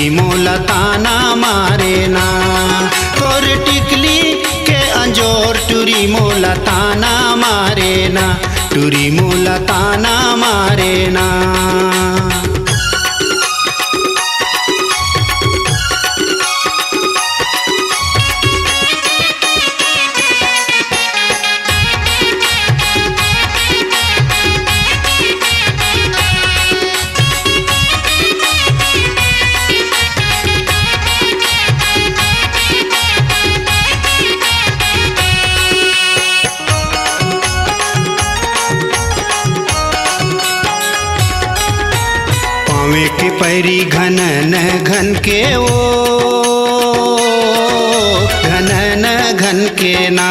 टूरी मोला ताना मारे ना। तोर टिकली के अंजोर टूरी मोला ताना मारे ना, टूरी मोला ताना मारे ना। पावे के पैरी घनन घन के ओ घनन घन के ना।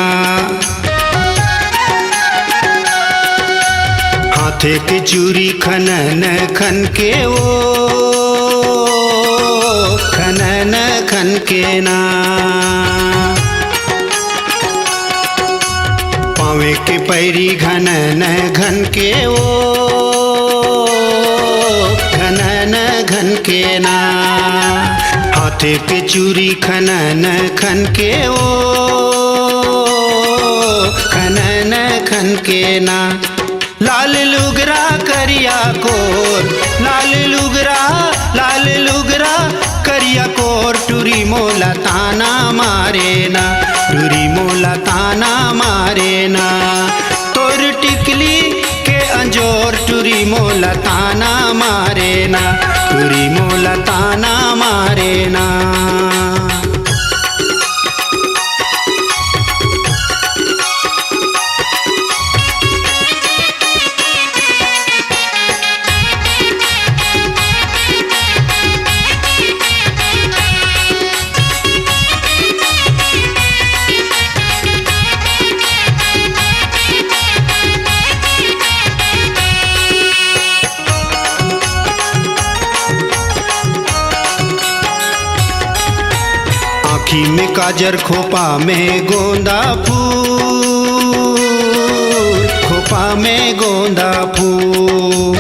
हाथे के चूरी खनन खन के ओ खनन खन के ना। पावे के पैरी घनन घन के ओ घनन घन के ना। हाथे के चूरी खनन खन के ओ खनन खन के ना। लाल लुगरा करिया कोर, लाल लुगरा करिया कोर टूरी मोला ताना मारे ना, टूरी मोला ताना मारे ना। तोर टिकली के अंजोर टूरी मोला ताना मारे ना, टूरी मोला ताना मारे ना। आँखी में काजर खोपा में गोंदा फूल, खोपा में गोंदा फूल।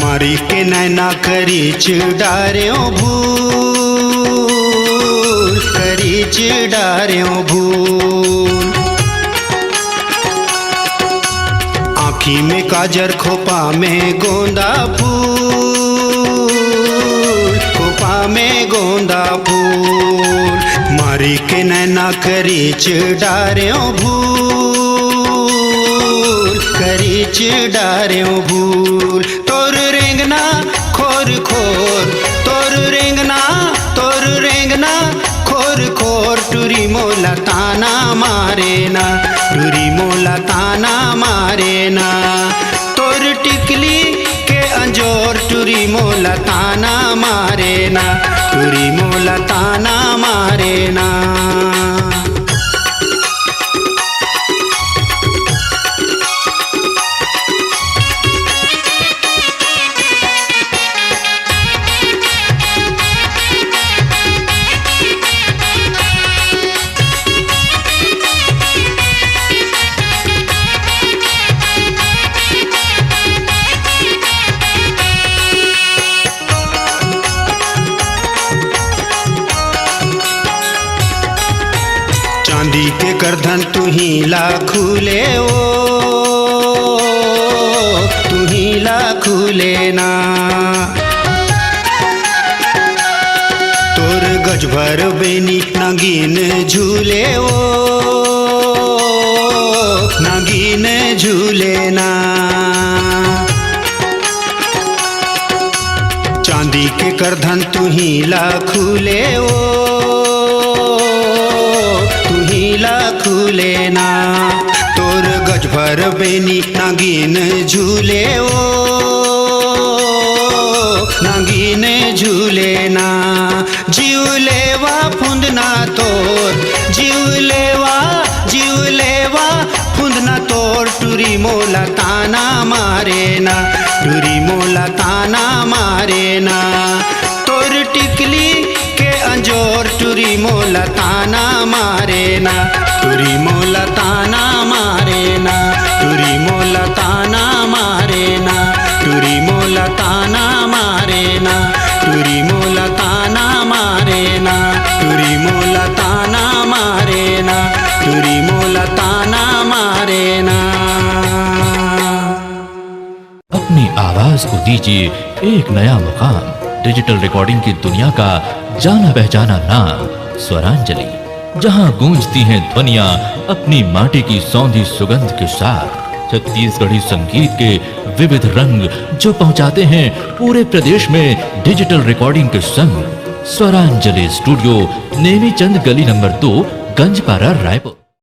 मारी के नैना करीच डार्यो भूल, करीच डार्यो भूल। आँखी में काजर खोपा में गोंदा फूल, खोपा में गोंदा फूल। मारी के नैना करीच डार्यो भूल, करीच डार्यो भूल। तोर रेंगना खोर खोर, तोर रेंगना खोर खोर टूरी मोला ताना मारे ना, टूरी मोला ताना मारे ना। तोर टिकली के अंजोर टूरी मोला ताना मारे ना, टूरी मोला ताना मारे ना। चांदी के करधन तू ही लाखूले ओ, तू ही लाखूले ना। तोर गज भर बेनी नागिन झूले ओ, नागिन झूले ना। चांदी के करधन तू ही लाखूले ओ, लाखूले ना। तोर गज भर बेनी नागिन झूले ओ, नागिन झूले ना। जीव लेवा फुंदना तोर, जीव लेवा फुंदना तोर टूरी मोला ताना मारे ना, टूरी मोला ताना मारे ना। तोर टिकली के अंजोर टूरी मोला ताना मारे ना, टूरी मोला ताना मारे ना, टूरी मोला ताना मारे ना, टूरी मोला ताना मारे ना, टुरी मोला ताना मारे ना, टुरी मोला ताना मारे ना, टुरी मोला ताना मारे ना। अपनी आवाज को दीजिए एक नया मुकाम। डिजिटल रिकॉर्डिंग की दुनिया का जाना पहचाना नाम स्वरांजलि, जहां गूंजती हैं ध्वनियां अपनी माटी की सौंधी सुगंध के साथ। छत्तीसगढ़ी संगीत के विविध रंग जो पहुंचाते हैं पूरे प्रदेश में डिजिटल रिकॉर्डिंग के संग। स्वरांजलि स्टूडियो, नेमीचंद गली नंबर 2, गंजपारा, रायपुर।